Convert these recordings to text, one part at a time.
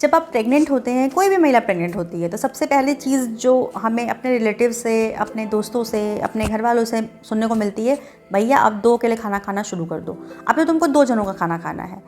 जब आप प्रेग्नेंट होते हैं, कोई भी महिला प्रेग्नेंट होती है, तो सबसे पहली चीज़ जो हमें अपने रिलेटिव से, अपने दोस्तों से, अपने घर वालों से सुनने को मिलती है, भैया अब 2 अकेले खाना खाना शुरू कर दो। अब तो तुमको 2 जनों का खाना खाना है,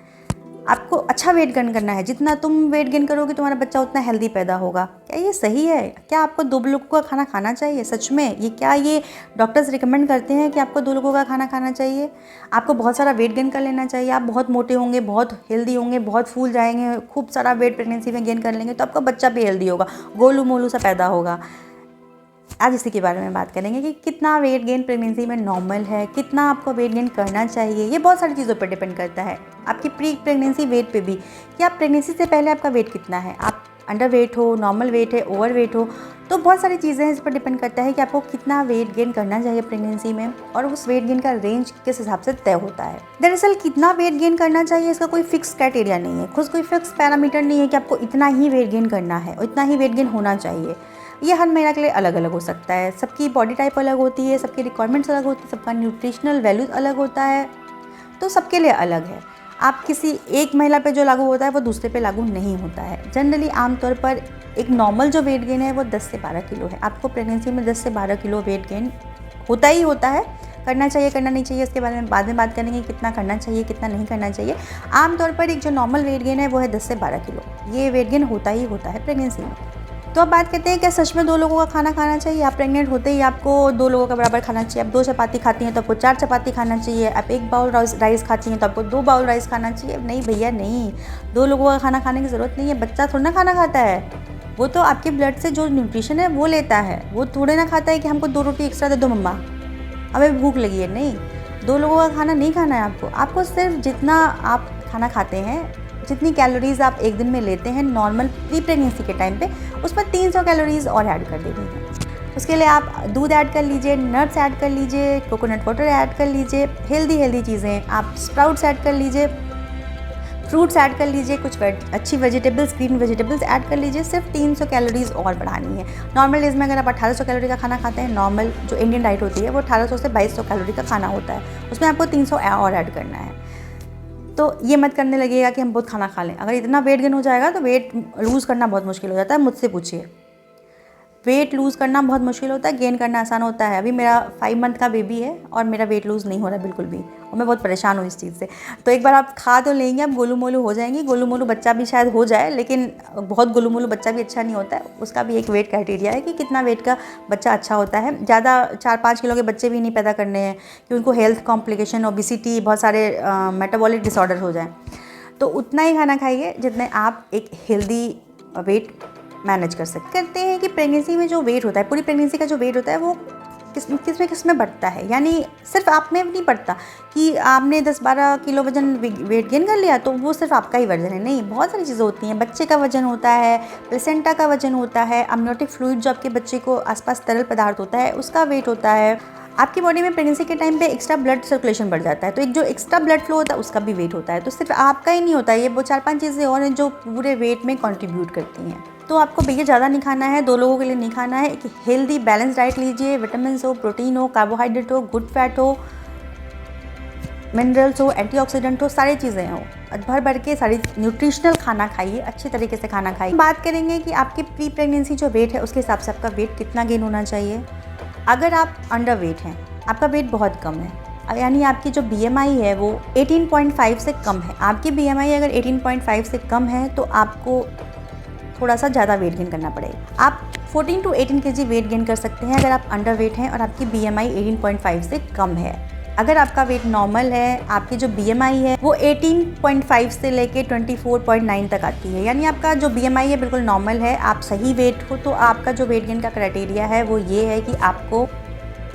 आपको अच्छा वेट गेन करना है, जितना तुम वेट गेन करोगे तुम्हारा बच्चा उतना हेल्दी पैदा होगा। क्या ये सही है? क्या आपको 2 लोगों का खाना खाना चाहिए? सच में ये डॉक्टर्स रिकमेंड करते हैं कि आपको 2 लोगों का खाना खाना चाहिए? आपको बहुत सारा वेट गेन कर लेना चाहिए, आप बहुत मोटे होंगे, बहुत हेल्दी होंगे, बहुत फूल जाएंगे, खूब सारा वेट प्रेगनेंसी में गेन कर लेंगे तो आपका बच्चा भी हेल्दी होगा, गोलू मोलू सा पैदा होगा। आज इसी के बारे में बात करेंगे कि कितना वेट गेन प्रेगनेंसी में नॉर्मल है, कितना आपको वेट गेन करना चाहिए। ये बहुत सारी चीज़ों पर डिपेंड करता है, आपकी प्री प्रेगनेंसी वेट पे भी, कि आप प्रेगनेंसी से पहले आपका वेट कितना है, आप अंडर वेट हो, नॉर्मल वेट है, ओवर वेट हो, तो बहुत सारी चीज़ें हैं इस पर डिपेंड करता है कि आपको कितना वेट गेन करना चाहिए प्रेगनेंसी में, और उस वेट गेन का रेंज किस हिसाब से तय होता है। दरअसल कितना वेट गेन करना चाहिए इसका कोई फिक्स क्राइटेरिया नहीं है, खुद कोई फिक्स पैरामीटर नहीं है कि आपको इतना ही वेट गेन करना है और इतना ही वेट गेन होना चाहिए। ये हर महिला के लिए अलग अलग हो सकता है, सबकी बॉडी टाइप अलग होती है, सबकी रिक्वायरमेंट्स अलग होती है, सबका न्यूट्रिशनल वैल्यूज अलग होता है, तो सबके लिए अलग है। आप किसी एक महिला पे जो लागू होता है वो दूसरे पे लागू नहीं होता है। जनरली आमतौर पर एक नॉर्मल जो वेट गेन है वो 10 से 12 किलो है। आपको प्रेगनेंसी में 10 से 12 किलो वेट गेन होता ही होता है। करना चाहिए करना नहीं चाहिए इसके बारे में बाद में बात करेंगे, कितना करना चाहिए कितना नहीं करना चाहिए। आमतौर पर एक जो नॉर्मल वेट गेन है वो है 10 से 12 किलो, ये वेट गेन होता ही होता है प्रेगनेंसी में। तो अब बात करते हैं क्या सच में 2 लोगों का खाना खाना चाहिए? आप प्रेग्नेंट होते ही आपको 2 लोगों का बराबर खाना चाहिए। आप 2 चपाती खाती हैं तो आपको 4 चपाती खाना चाहिए। आप 1 बाउल राइस खाती हैं तो आपको 2 बाउल राइस खाना चाहिए। नहीं भैया नहीं, 2 लोगों का खाना खाने की ज़रूरत नहीं है। बच्चा थोड़ा ना खाना खाता है, वो तो आपके ब्लड से जो न्यूट्रिशन है वो लेता है। वो थोड़े ना खाता है कि हमको 2 रोटी एक्स्ट्रा दे दो मम्मा, हमें भूख लगी है। नहीं, 2 लोगों का खाना नहीं खाना है आपको सिर्फ जितना आप खाना खाते हैं, जितनी कैलोरीज़ आप एक दिन में लेते हैं नॉर्मल प्री प्रेगनेंसी के टाइम पे, उसमें 300 कैलोरीज़ और ऐड कर देनी है। उसके लिए आप दूध ऐड कर लीजिए, नट्स ऐड कर लीजिए, कोकोनट वाटर ऐड कर लीजिए, हेल्दी चीज़ें आप स्प्राउट्स ऐड कर लीजिए, फ्रूट्स ऐड कर लीजिए, कुछ अच्छी वेजिटेबल्स, ग्रीन वेजिटेबल्स ऐड कर लीजिए। सिर्फ 300 कैलोरीज़ और बढ़ानी है। नॉर्मल डेज में अगर आप 1800 कैलोरी का खाना खाते हैं, नॉर्मल जो इंडियन डाइट होती है वो 1800 से 2200 कैलोरी का खाना होता है, उसमें आपको 300 और ऐड करना है। तो ये मत करने लगेगा कि हम बहुत खाना खा लें। अगर इतना वेट गेन हो जाएगा तो वेट लूज़ करना बहुत मुश्किल हो जाता है। मुझसे पूछिए, वेट लूज़ करना बहुत मुश्किल होता है, गेन करना आसान होता है। अभी मेरा 5 मंथ का बेबी है और मेरा वेट लूज़ नहीं हो रहा है बिल्कुल भी, और मैं बहुत परेशान हूँ इस चीज़ से। तो एक बार आप खा तो लेंगे, आप गोलू मोलू हो जाएंगी। गोलू मोलू बच्चा भी शायद हो जाए, लेकिन बहुत गोलू मोलू बच्चा भी अच्छा नहीं होता है। उसका भी एक वेट क्राइटेरिया है कि कितना वेट का बच्चा अच्छा होता है। ज़्यादा 4-5 किलो के बच्चे भी नहीं पैदा करने हैं कि उनको हेल्थ कॉम्प्लिकेशन, ओबेसिटी, बहुत सारे मेटाबॉलिक डिसऑर्डर हो जाएँ। तो उतना ही खाना खाइए जितने आप एक हेल्दी वेट मैनेज कर सकते करते हैं। कि प्रेगनेंसी में जो वेट होता है, पूरी प्रेगनेंसी का जो वेट होता है वो किस में बढ़ता है। यानी सिर्फ आप में नहीं बढ़ता कि आपने 10-12 किलो वजन वेट गेन कर लिया तो वो सिर्फ आपका ही वजन है। नहीं, बहुत सारी चीज़ें होती हैं। बच्चे का वजन होता है, प्लेसेंटा का वजन होता है, अमनियोटिक फ्लूइड जो आपके बच्चे को आसपास तरल पदार्थ होता है उसका वेट होता है। आपकी बॉडी में प्रेगनेंसी के टाइम पे एक्स्ट्रा ब्लड सर्कुलेशन बढ़ जाता है, तो एक जो एक्स्ट्रा ब्लड फ्लो होता है उसका भी वेट होता है। तो सिर्फ आपका ही नहीं होता है, ये वो 4-5 चीज़ें और हैं जो पूरे वेट में कंट्रीब्यूट करती हैं। तो आपको भैया ज़्यादा नहीं खाना है, 2 लोगों के लिए नहीं खाना है। एक हेल्दी बैलेंस डाइट लीजिए, विटामिन हो, प्रोटीन हो, कार्बोहाइड्रेट हो, गुड फैट हो, मिनरल्स हो, एंटीऑक्सीडेंट हो, सारी चीज़ें हो, भर भर के सारी न्यूट्रिशनल खाना खाइए, अच्छे तरीके से खाना खाइए। बात करेंगे कि आपकी प्री प्रेगनेंसी जो वेट है उसके हिसाब से आपका वेट कितना गेन होना चाहिए। अगर आप अंडर वेट हैं, आपका वेट बहुत कम है, यानी आपकी जो BMI है वो 18.5 से कम है। आपकी BMI अगर 18.5 से कम है तो आपको थोड़ा सा ज़्यादा वेट गेन करना पड़ेगा। आप 14 to 18 kg वेट गेन कर सकते हैं अगर आप अंडर वेट हैं और आपकी BMI 18.5 से कम है। अगर आपका वेट नॉर्मल है, आपकी जो BMI है वो 18.5 से लेके 24.9 तक आती है, यानी आपका जो BMI है बिल्कुल नॉर्मल है, आप सही वेट हो, तो आपका जो वेट गेन का क्राइटेरिया है वो ये है कि आपको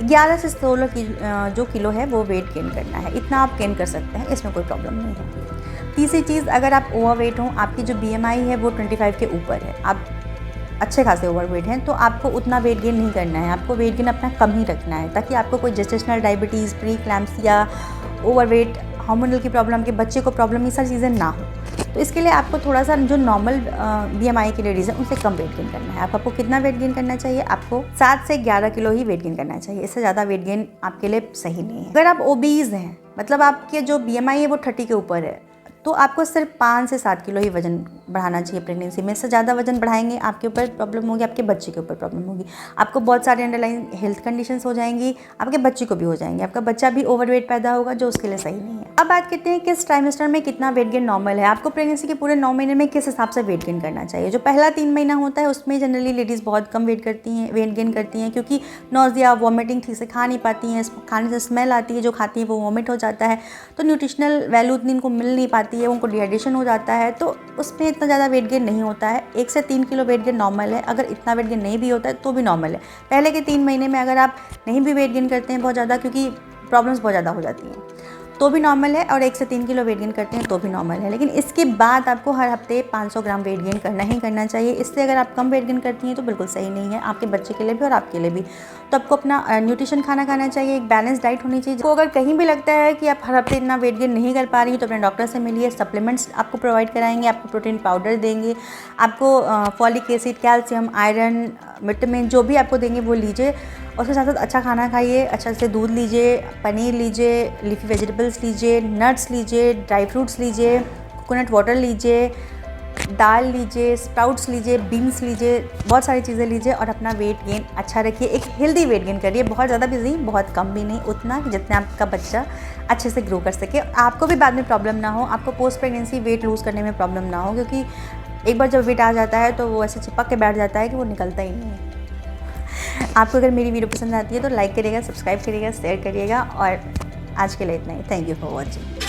11 से 16 जो किलो है वो वेट गेन करना है। इतना आप गेन कर सकते हैं, इसमें कोई प्रॉब्लम नहीं है। तीसरी चीज़, अगर आप ओवरवेट हो, आपकी जो BMI है वो 25 के ऊपर है, आप अच्छे खासे ओवरवेट हैं, तो आपको उतना वेट गेन नहीं करना है। आपको वेट गेन अपना कम ही रखना है ताकि आपको कोई gestational diabetes, pre eclampsia, overweight, hormonal की प्रॉब्लम, के बच्चे को प्रॉब्लम, ये सारी चीज़ें ना हो। तो इसके लिए आपको थोड़ा सा जो नॉर्मल BMI की लेडीज़ हैं उनसे कम वेट गेन करना है। आपको कितना वेट गेन करना चाहिए? आपको 7 से 11 किलो ही वेट गेन करना चाहिए, इससे ज़्यादा वेट गेन आपके लिए सही नहीं है। अगर आप ओबीज़ हैं, मतलब आपके जो BMI है वो 30 के ऊपर है, तो आपको सिर्फ 5 से 7 किलो ही वज़न बढ़ाना चाहिए प्रेगनेंसी में। इससे ज़्यादा वज़न बढ़ाएंगे आपके ऊपर प्रॉब्लम होगी, आपके बच्चे के ऊपर प्रॉब्लम होगी, आपको बहुत सारी अंडरलाइन हेल्थ कंडीशंस हो जाएंगी, आपके बच्चे को भी हो जाएंगे, आपका बच्चा भी ओवरवेट पैदा होगा जो उसके लिए सही नहीं है। अब बात करते हैं किस ट्राइमेस्टर में कितना वेट गेन नॉर्मल है। आपको प्रेगनेंसी के पूरे 9 महीने में किस हिसाब से वेट गेन करना चाहिए। जो पहला 3 महीना होता है उसमें जनरली लेडीज़ बहुत कम वेट गेन करती हैं, क्योंकि नोज़िया, वॉमिटिंग ठीक से खा नहीं पाती हैं, खाने से स्मेल आती है, जो खाती है वो वॉमिट हो जाता है, तो न्यूट्रिशनल वैल्यू उतनी उनको मिल नहीं पाती है, उनको डिहाइड्रेशन हो जाता है, तो उसमें इतना ज़्यादा वेट गेन नहीं होता है। 1 से 3 किलो वेट गेन नॉर्मल है। अगर इतना वेट गेन नहीं भी होता है तो भी नॉर्मल है। पहले के 3 महीने में अगर आप नहीं भी वेट गेन करते हैं बहुत ज़्यादा, क्योंकि प्रॉब्लम्स बहुत ज़्यादा हो जाती हैं, तो भी नॉर्मल है, और 1 से 3 किलो वेट गेन करते हैं तो भी नॉर्मल है। लेकिन इसके बाद आपको हर हफ्ते 500 ग्राम वेट गेन करना ही करना चाहिए। इससे अगर आप कम वेट गेन करती हैं तो बिल्कुल सही नहीं है, आपके बच्चे के लिए भी और आपके लिए भी। तो आपको अपना न्यूट्रिशन खाना खाना चाहिए, एक बैलेंस डाइट होनी चाहिए। तो अगर कहीं भी लगता है कि आप हर हफ्ते इतना वेट गेन नहीं कर पा रही तो अपने डॉक्टर से मिलिए, सप्लीमेंट्स आपको प्रोवाइड कराएंगे, आपको प्रोटीन पाउडर देंगे, आपको folic acid, calcium, iron, vitamin जो भी आपको देंगे वो लीजिए। उसके साथ साथ अच्छा खाना खाइए, अच्छा से दूध लीजिए, पनीर लीजिए, लीफी वेजिटेबल्स लीजिए, नट्स लीजिए, ड्राई फ्रूट्स लीजिए, कोकोनट वाटर लीजिए, दाल लीजिए, स्प्राउट्स लीजिए, बीन्स लीजिए, बहुत सारी चीज़ें लीजिए और अपना वेट गेन अच्छा रखिए। एक हेल्दी वेट गेन करिए, बहुत ज़्यादा भी नहीं, बहुत कम भी नहीं, उतना कि जितना आपका बच्चा अच्छे से ग्रो कर सके, आपको भी बाद में प्रॉब्लम ना हो, आपको पोस्ट प्रेगनेंसी वेट लूज़ करने में प्रॉब्लम ना हो, क्योंकि एक बार जब वेट आ जाता है तो वो ऐसे चिपक के बैठ जाता है कि वो निकलता ही नहीं है। आपको अगर मेरी वीडियो पसंद आती है तो लाइक करिएगा, सब्सक्राइब करिएगा, शेयर करिएगा, और आज के लिए इतना ही। Thank you for watching.